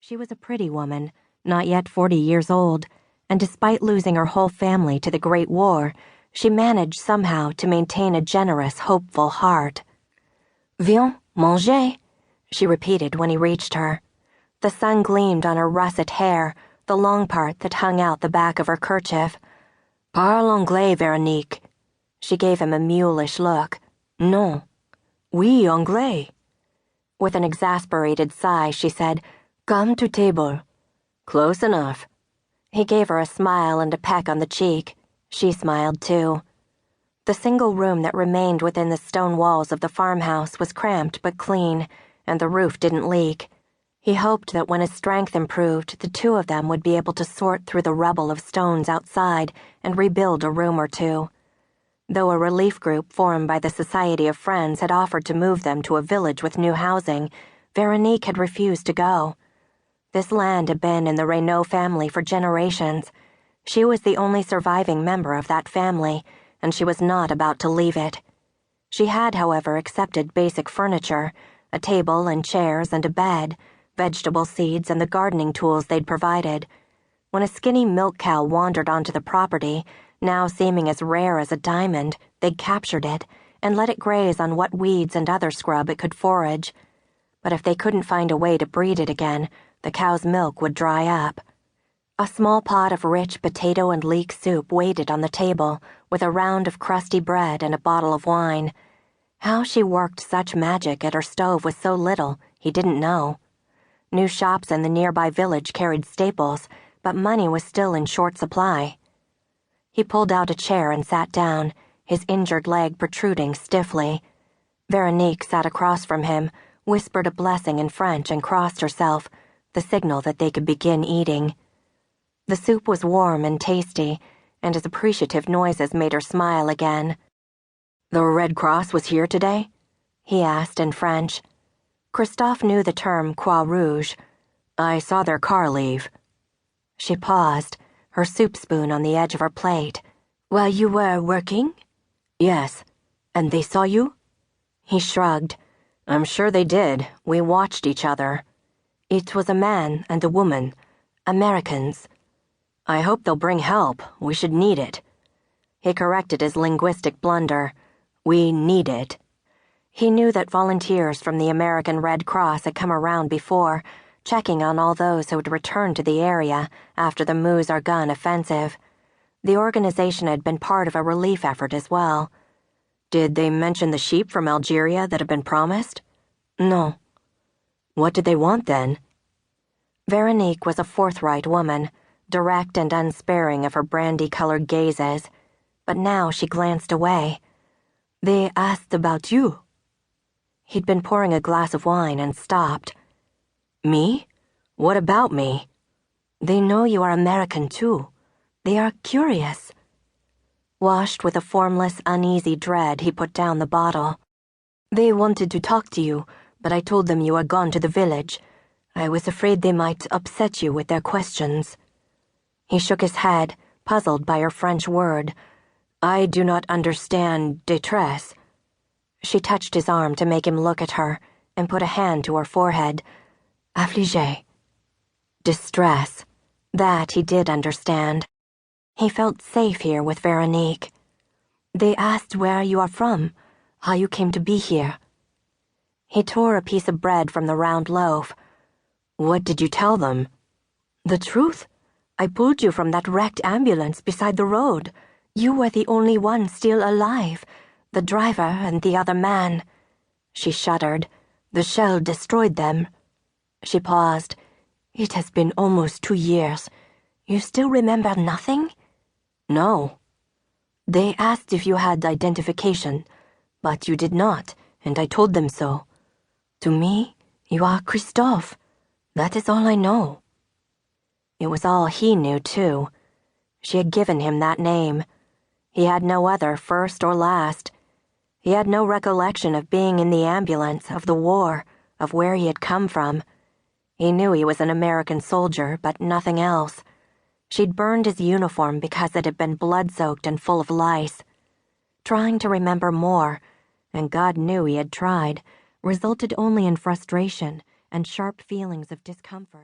She was a pretty woman, not yet 40 years old, and despite losing her whole family to the Great War, she managed somehow to maintain a generous, hopeful heart. "Viens, manger," she repeated when he reached her. The sun gleamed on her russet hair, the long part that hung out the back of her kerchief. "Parle anglais, Véronique." She gave him a mulish look. "Non." "Oui, anglais." With an exasperated sigh, she said, "Come to table." "Close enough." He gave her a smile and a peck on the cheek. She smiled too. The single room that remained within the stone walls of the farmhouse was cramped but clean, and the roof didn't leak. He hoped that when his strength improved, the two of them would be able to sort through the rubble of stones outside and rebuild a room or two. Though a relief group formed by the Society of Friends had offered to move them to a village with new housing, Véronique had refused to go. This land had been in the Renault family for generations. She was the only surviving member of that family, and she was not about to leave it. She had, however, accepted basic furniture, a table and chairs and a bed, vegetable seeds and the gardening tools they'd provided. When a skinny milk cow wandered onto the property, now seeming as rare as a diamond, they'd captured it and let it graze on what weeds and other scrub it could forage. But if they couldn't find a way to breed it again, the cow's milk would dry up. A small pot of rich potato and leek soup waited on the table, with a round of crusty bread and a bottle of wine. How she worked such magic at her stove with so little, he didn't know. New shops in the nearby village carried staples, but money was still in short supply. He pulled out a chair and sat down, his injured leg protruding stiffly. Véronique sat across from him, whispered a blessing in French and crossed herself, the signal that they could begin eating. The soup was warm and tasty, and his appreciative noises made her smile again. "The Red Cross was here today?" he asked in French. Christophe knew the term Croix Rouge. "I saw their car leave." She paused, her soup spoon on the edge of her plate. "While you were working?" "Yes. And they saw you?" He shrugged. "I'm sure they did. We watched each other." "It was a man and a woman. Americans." "I hope they'll bring help. We should need it." He corrected his linguistic blunder. "We need it." He knew that volunteers from the American Red Cross had come around before, checking on all those who had returned to the area after the Meuse-Argonne offensive. The organization had been part of a relief effort as well. "Did they mention the sheep from Algeria that had been promised?" "No." "What did they want then?" Véronique was a forthright woman, direct and unsparing of her brandy-colored gazes, but now she glanced away. "They asked about you." He'd been pouring a glass of wine and stopped. "Me? What about me?" "They know you are American, too. They are curious." Washed with a formless, uneasy dread, he put down the bottle. "They wanted to talk to you, but I told them you had gone to the village. I was afraid they might upset you with their questions." He shook his head, puzzled by her French word. "I do not understand détresse." She touched his arm to make him look at her, and put a hand to her forehead. "Affligé." Distress. That he did understand. He felt safe here with Véronique. "They asked where you are from, how you came to be here." He tore a piece of bread from the round loaf. "What did you tell them?" "The truth. I pulled you from that wrecked ambulance beside the road. You were the only one still alive, the driver and the other man." She shuddered. "The shell destroyed them." She paused. "It has been almost 2 years. You still remember nothing?" "No." "They asked if you had identification, but you did not, and I told them so. To me, you are Christophe. That is all I know." It was all he knew, too. She had given him that name. He had no other first or last. He had no recollection of being in the ambulance, of the war, of where he had come from. He knew he was an American soldier, but nothing else. She'd burned his uniform because it had been blood-soaked and full of lice. Trying to remember more, and God knew he had tried, resulted only in frustration and sharp feelings of discomfort.